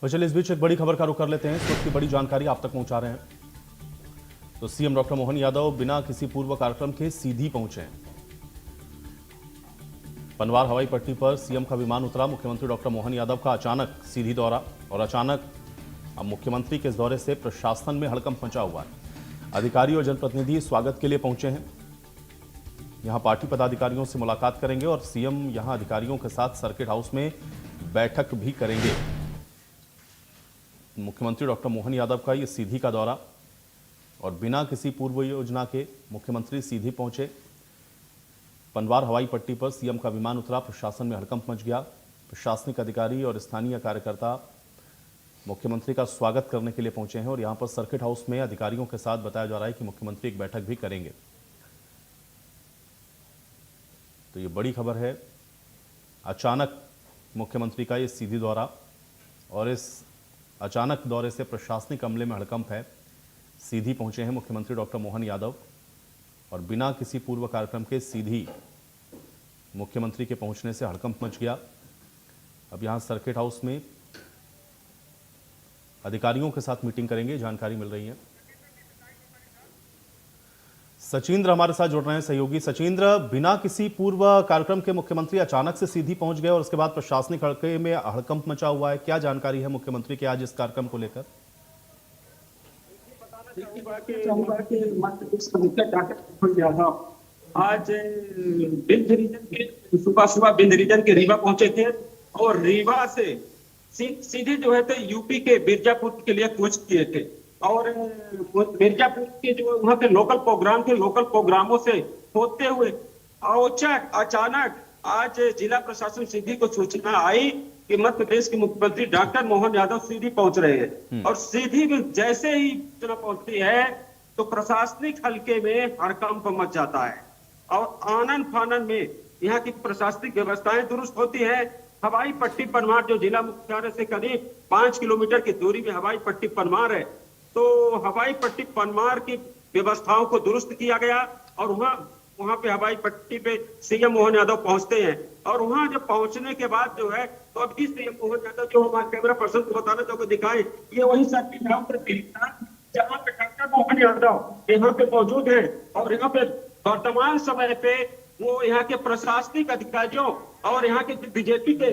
और चलिए इस बीच एक बड़ी खबर का रुख कर लेते हैं। इस वक्त की बड़ी जानकारी आप तक पहुंचा रहे हैं। तो सीएम डॉक्टर मोहन यादव बिना किसी पूर्व कार्यक्रम के सीधी पहुंचे हैं। पनवार हवाई पट्टी पर सीएम का विमान उतरा। मुख्यमंत्री डॉक्टर मोहन यादव का अचानक सीधी दौरा और अचानक अब मुख्यमंत्री के इस दौरे से प्रशासन में हड़कंप मचा हुआ है। अधिकारी और जनप्रतिनिधि स्वागत के लिए पहुंचे हैं। यहां पार्टी पदाधिकारियों से मुलाकात करेंगे और सीएम यहां अधिकारियों के साथ सर्किट हाउस में बैठक भी करेंगे। मुख्यमंत्री डॉक्टर मोहन यादव का ये सीधी का दौरा और बिना किसी पूर्व योजना के मुख्यमंत्री सीधी पहुंचे। पनवार हवाई पट्टी पर सीएम का विमान उतरा। प्रशासन में हड़कंप मच गया। प्रशासनिक अधिकारी और स्थानीय कार्यकर्ता मुख्यमंत्री का स्वागत करने के लिए पहुंचे हैं और यहां पर सर्किट हाउस में अधिकारियों के साथ बताया जा रहा है कि मुख्यमंत्री एक बैठक भी करेंगे। तो ये बड़ी खबर है। अचानक मुख्यमंत्री का ये सीधी दौरा और इस अचानक दौरे से प्रशासनिक अमले में हड़कंप है। सीधी पहुंचे हैं मुख्यमंत्री डॉक्टर मोहन यादव और बिना किसी पूर्व कार्यक्रम के सीधी मुख्यमंत्री के पहुंचने से हड़कंप मच गया। अब यहां सर्किट हाउस में अधिकारियों के साथ मीटिंग करेंगे, जानकारी मिल रही है। सचिंद्र हमारे साथ जुड़ रहे हैं, सहयोगी। सचिंद्र, बिना किसी पूर्व कार्यक्रम के मुख्यमंत्री अचानक से सीधी पहुंच गए और उसके बाद प्रशासनिक हड़के में हड़कंप मचा हुआ है। क्या जानकारी है मुख्यमंत्री के आज इस कार्यक्रम को लेकर? आज बिंद रीजन के सुबह सुबह बिंद रीजन के रीवा पहुंचे थे और रीवा से सीधे जो है तो यूपी के मिर्जापुर के लिए कूच किए थे और मिर्जापुर के जो वहाँ के लोकल प्रोग्रामों से होते हुए अचानक आज जिला प्रशासन सीधी को सूचना आई कि मध्य प्रदेश के मुख्यमंत्री डॉक्टर मोहन यादव सीधी पहुंच रहे हैं और सीधी में जैसे ही सूचना पहुंचती है तो प्रशासनिक हलके में हड़कंप मच जाता है और आनन फानन में यहाँ की प्रशासनिक व्यवस्थाएं दुरुस्त होती है। हवाई पट्टी पनवार जो जिला मुख्यालय से करीब 5 किलोमीटर की दूरी में हवाई पट्टी पनवार है, तो हवाई पट्टी पनवार की व्यवस्थाओं को दुरुस्त किया गया और वहां पे हवाई पट्टी पे सीएम मोहन यादव पहुंचते हैं और वहां जब पहुंचने के बाद जो है तो अभी सीएम मोहन यादव जो हमारे कैमरा पर्सन को बताना चाहूंगा दिखाएं, ये वही सर्किट हाउस जहाँ पे डॉक्टर मोहन यादव यहाँ पे मौजूद है और यहाँ पे वर्तमान समय पे वो यहाँ के प्रशासनिक अधिकारियों और यहाँ के बीजेपी के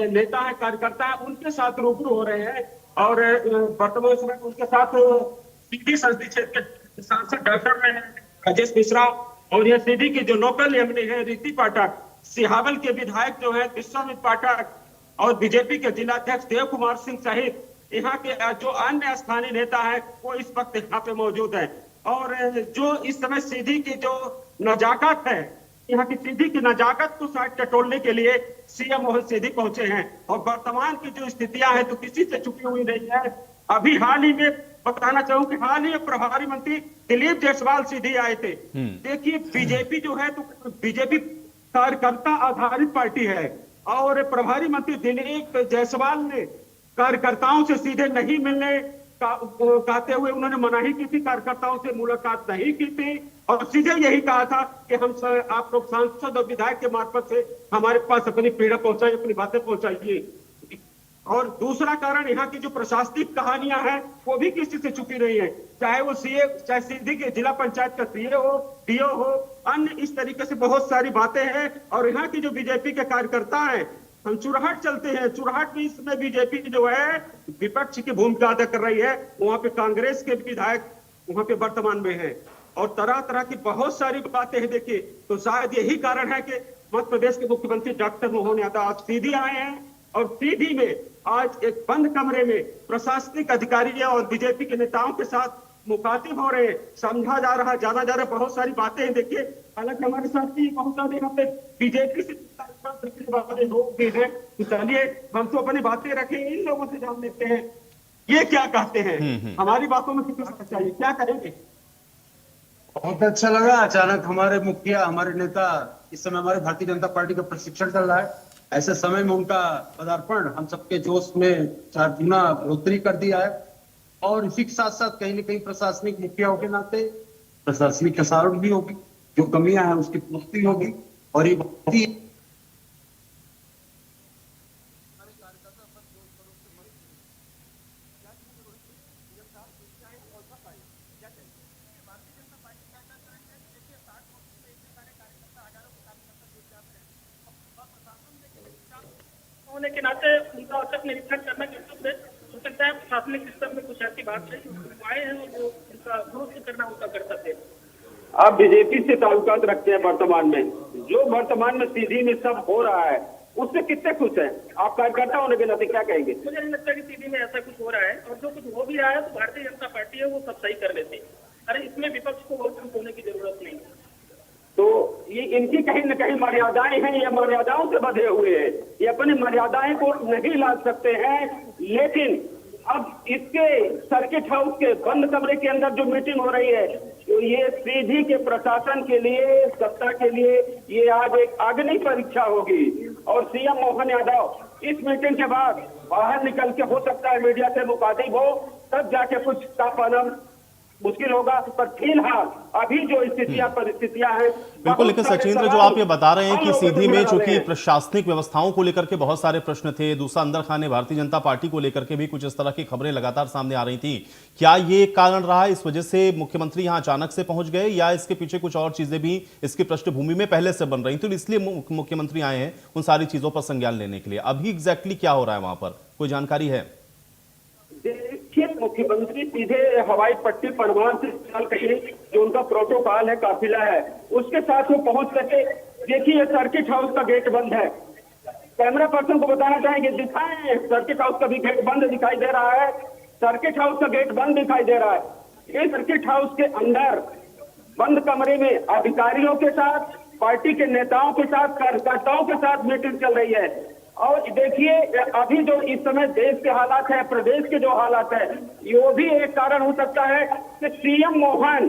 नेता है, कार्यकर्ता है, उनके साथ रूबरू हो रहे हैं और वर्तमान समय में उनके साथ सीधी संसदीय क्षेत्र के सांसद डॉक्टर राजेश मिश्रा और यह सीधी की जो लोकल एमएलए है रीति पाठक, सिहावल के विधायक जो है विश्वामित्र पाठक और बीजेपी के जिलाध्यक्ष देव कुमार सिंह सहित यहाँ के जो अन्य स्थानीय नेता है वो इस वक्त यहाँ पे मौजूद है और जो इस समय सीधी की जो नजाकत है, यहाँ की सीधी की नजाकत को साथ टटोलने के लिए सीएम मोहन सीधी पहुंचे हैं और वर्तमान की जो स्थितियां हैं तो किसी से छुपी हुई नहीं है। अभी हाल ही में बताना चाहूँ कि हाल ही में प्रभारी मंत्री दिलीप जायसवाल सीधी आए थे। देखिए बीजेपी जो है तो बीजेपी कार्यकर्ता आधारित पार्टी है और प्रभारी मंत्री दिलीप जायसवाल ने कार्यकर्ताओं से सीधे नहीं मिलने कहते हुए उन्होंने मनाही की थी, कार्यकर्ताओं से मुलाकात नहीं की थी और सीधे यही कहा था कि हम आप लोग सांसद और विधायक के मार्फत से हमारे पास अपनी पीड़ा पहुंचाइए, अपनी बातें पहुंचाइए। और दूसरा कारण यहाँ की जो प्रशासनिक कहानियां हैं वो भी किसी से छुपी नहीं है, चाहे वो सीए, चाहे सीधी के जिला पंचायत का सीए हो, डीओ हो, अन्य इस तरीके से बहुत सारी बातें हैं और यहाँ की जो बीजेपी के कार्यकर्ता हैं हम चुरहट चलते हैं। चुरहट में इसमें बीजेपी जो है विपक्ष की भूमिका अदा कर रही है, वहां पे कांग्रेस के विधायक वहां पे वर्तमान में है और तरह तरह की बहुत सारी बातें हैं। देखिए तो शायद यही कारण है कि मध्य प्रदेश के मुख्यमंत्री डॉक्टर मोहन यादव आज सीधी आए हैं और सीधी में आज एक बंद कमरे में प्रशासनिक अधिकारी और बीजेपी के नेताओं के साथ मुखातिब हो रहे हैं, समझा जा रहा है, जाना जा रहा है, बहुत सारी बातें हैं। देखिए हालांकि हमारे साथ भी बहुत सारे यहाँ पे बीजेपी से बातें लोग भी हैं, तो चलिए हम तो अपनी बातें रखें, इन लोगों से जान लेते हैं ये क्या कहते हैं, हमारी बातों में कितना चाहिए, क्या करेंगे। बहुत अच्छा लगा। अचानक हमारे मुखिया, हमारे नेता, इस समय हमारे भारतीय जनता पार्टी का प्रशिक्षण चल रहा है, ऐसे समय में उनका पदार्पण हम सबके जोश में 4 गुना बढ़ोतरी कर दिया है और इसी के साथ साथ कहीं न कहीं प्रशासनिक मुखियाओं के नाते प्रशासनिक कसावट भी होगी, जो कमियां हैं उसकी पूर्ति होगी और ये बहुत ही होने के नाते उनका औचक निरीक्षण करना कर्तव्य है। हो सकता है प्रशासनिक सिस्टम में कुछ ऐसी बात रही वो आए हैं और वो उनका दुरुस्त करना उनका कर्तव्य है। आप बीजेपी से ताल्लुकात रखते हैं वर्तमान में, जो वर्तमान में सीधी में सब हो रहा है उससे कितने खुश हैं आप? कार्यकर्ता होने के नाते क्या कहेंगे? मुझे नहीं लगता कि सीधी में ऐसा कुछ हो रहा है, और जो कुछ हो भी रहा है तो भारतीय जनता पार्टी है वो सब सही कर लेती है। अरे इसमें विपक्ष को बहुत कुछ होने की जरूरत नहीं है। तो ये इनकी कहीं न कहीं मर्यादाएं हैं, ये मर्यादाओं से बंधे हुए हैं, ये अपनी मर्यादाएं को नहीं ला सकते हैं। लेकिन अब इसके सर्किट हाउस के बंद कमरे के अंदर जो मीटिंग हो रही है, तो ये सीधी के प्रशासन के लिए, सत्ता के लिए ये आज एक अग्नि परीक्षा होगी। और सीएम मोहन यादव इस मीटिंग के बाद बाहर निकल के हो सकता है मीडिया से मुखातिब हो, तब जाके कुछ का पाना मुश्किल होगा। पर फिलहाल अभी जो स्थितियां परिस्थितियां हैं, बिल्कुल। लेकिन सचिंद्र, जो आप ये बता रहे हैं कि सीधी में चूंकि प्रशासनिक व्यवस्थाओं को लेकर के बहुत सारे प्रश्न थे, दूसरा अंदर खाने भारतीय जनता पार्टी को लेकर के भी कुछ इस तरह की खबरें लगातार सामने आ रही थी, क्या ये कारण रहा इस वजह से मुख्यमंत्री यहां अचानक से पहुंच गए, या इसके पीछे कुछ और चीजें भी इसकी पृष्ठभूमि में पहले से बन रही थी, तो इसलिए मुख्यमंत्री आए हैं उन सारी चीजों पर संज्ञान लेने के लिए? अभी एग्जैक्टली क्या हो रहा है वहां पर, कोई जानकारी है? देखिए, मुख्यमंत्री सीधे हवाई पट्टी परमान से चल कहीं जो उनका प्रोटोकॉल है, काफिला है, उसके साथ वो पहुंच सके। देखिए, सर्किट हाउस का गेट बंद है। कैमरा पर्सन को बताना चाहेंगे, दिखाएं, सर्किट हाउस का भी गेट बंद दिखाई दे रहा है। सर्किट हाउस का गेट बंद दिखाई दे रहा है। ये सर्किट हाउस के अंदर बंद कमरे में अधिकारियों के साथ, पार्टी के नेताओं के साथ, कार्यकर्ताओं के साथ मीटिंग चल रही है। और देखिए, अभी जो इस समय देश के हालात है, प्रदेश के जो हालात है, ये भी एक कारण हो सकता है कि सीएम मोहन,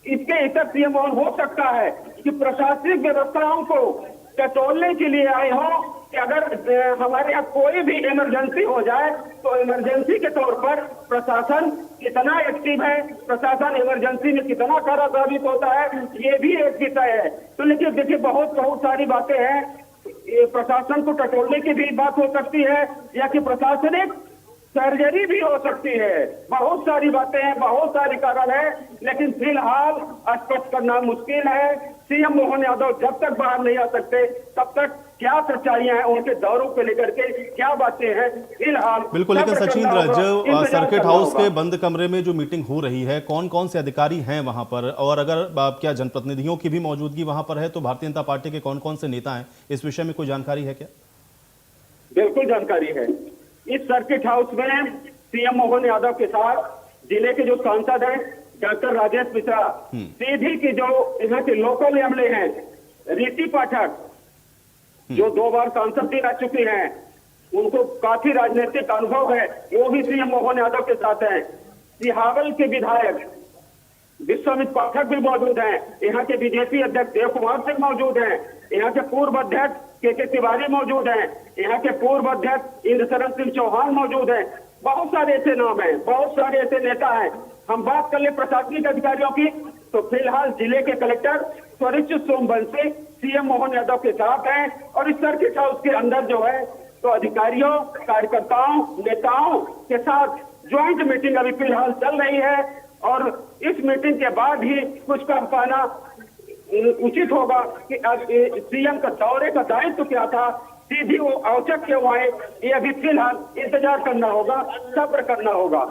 इसके इतर सीएम मोहन हो सकता है कि प्रशासनिक व्यवस्थाओं को टटोलने के लिए आए हो कि अगर हमारे यहाँ कोई भी इमरजेंसी हो जाए तो इमरजेंसी के तौर पर प्रशासन कितना एक्टिव है, प्रशासन इमरजेंसी में कितना कड़ा साबित होता है, ये भी एक विषय है। तो लेकिन देखिए, बहुत सारी बातें हैं। ये प्रशासन को टटोलने की भी बात हो सकती है, या कि प्रशासनिक सर्जरी भी हो सकती है। बहुत सारी बातें हैं, बहुत सारे कारण है, लेकिन फिलहाल स्पष्ट करना मुश्किल है। सीएम मोहन यादव जब तक बाहर नहीं आ सकते तब तक क्या सच्चाइयां हैं, उनके दौरों को लेकर के क्या बातें हैं, फिलहाल बिल्कुल। लेकिन सचिंद्र, जो सर्किट हाउस के बंद कमरे में जो मीटिंग हो रही है, कौन कौन से अधिकारी हैं वहां पर, और अगर क्या जनप्रतिनिधियों की भी मौजूदगी वहां पर है, तो भारतीय जनता पार्टी के कौन कौन से नेता हैं, इस विषय में कोई जानकारी है क्या? बिल्कुल जानकारी है। इस सर्किट हाउस में सीएम मोहन यादव के साथ जिले के जो सांसद हैं डॉक्टर राजेश मिश्रा, सीधी की जो यहाँ के लोकल एमएलए हैं रीति पाठक, जो 2 बार सांसद भी रह चुकी हैं, उनको काफी राजनीतिक अनुभव है, वो भी सीएम मोहन यादव के साथ हैं। सिहावल के विधायक विश्वामित्र पाठक भी मौजूद हैं। यहाँ के बीजेपी अध्यक्ष देव कुमार सिंह मौजूद हैं। यहाँ के पूर्व अध्यक्ष के तिवारी मौजूद हैं। यहाँ के पूर्व अध्यक्ष इंद्रशरण सिंह चौहान मौजूद हैं। बहुत सारे ऐसे नाम हैं, बहुत सारे ऐसे नेता हैं। हम बात कर ले प्रशासनिक अधिकारियों की, तो फिलहाल जिले के कलेक्टर स्वरिच सोमवंशी सीएम मोहन यादव के साथ हैं। और इस सर्किट हाउस के अंदर जो है, तो अधिकारियों, कार्यकर्ताओं, नेताओं के साथ ज्वाइंट मीटिंग अभी फिलहाल चल रही है। और इस मीटिंग के बाद ही कुछ कर पाना उचित होगा कि सीएम का दौरे का दायित्व क्या था, सीधी वो औचक क्यों आए, ये अभी फिलहाल इंतजार करना होगा, सब्र करना होगा।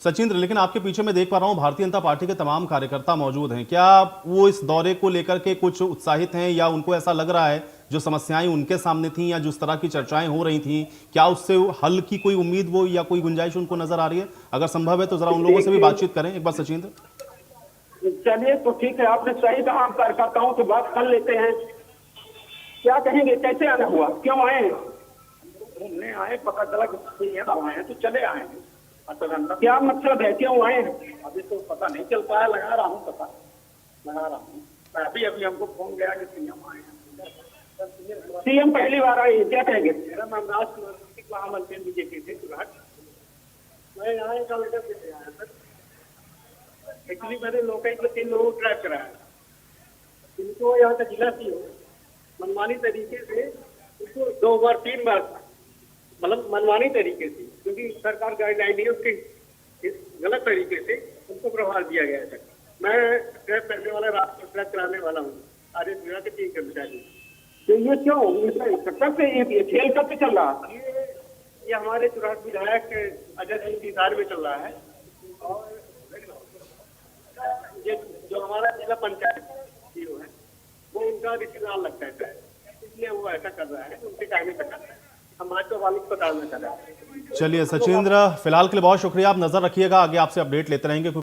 सचिंद्र, लेकिन आपके पीछे मैं देख पा रहा हूं भारतीय जनता पार्टी के तमाम कार्यकर्ता मौजूद हैं, क्या वो इस दौरे को लेकर के कुछ उत्साहित हैं, या उनको ऐसा लग रहा है जो समस्याएं उनके सामने थी या जिस तरह की चर्चाएं हो रही थी, क्या उससे हल की कोई उम्मीद वो या कोई गुंजाइश उनको नजर आ रही है? अगर संभव है तो जरा उन लोगों से भी बातचीत करें एक बार सचिंद्र। चलिए, तो ठीक है, आपने सही कहा, हम कार्यकर्ताओं से बात कर लेते हैं। क्या कहेंगे, कैसे आना हुआ, क्यों आए हैं? घूमने आए, पता चला कि आए हैं तो चले आए हैं। क्या मतलब है, क्यों आए हैं? अभी तो पता नहीं चल पाया, लगा रहा हूँ पता, लगा रहा हूँ। अभी हमको फोन गया कि सीएम आए हैं। सीएम पहली बार आए, क्या कहेंगे? मेरा नाम राज कुमार बीजेपी से मैं यहाँ का लेकर के आया सर। एक्चुअली मैंने लोकल के 3 लोगों को ट्रैक कराया, इनको यहाँ का जिला सी हो मनमानी तरीके से उसको 2 बार 3 बार, मतलब मनमानी तरीके से, क्योंकि सरकार गाइडलाइन है उसके गलत तरीके से उनको प्रभाव दिया गया है। मैं ट्रैक करने वाला, रात को ट्रैक कराने वाला हूँ, आर्य विभाग के 3 कर्मचारी। तो ये क्यों कब से ये खेल कब से चल रहा? ये हमारे चुराट विधायक अजय सिंह की दार में चल रहा है। और ये जो हमारा जिला पंचायत सीईओ है वो उनका रिश्तेदार लगता है, इसलिए वो ऐसा कर रहा है। उनके कहने पे कर रहा है। हम आज तो वालिद बताना चाह रहे हैं। चलिए सचिंद्र, फिलहाल के लिए बहुत शुक्रिया। आप नजर रखिएगा, आगे आपसे अपडेट लेते रहेंगे।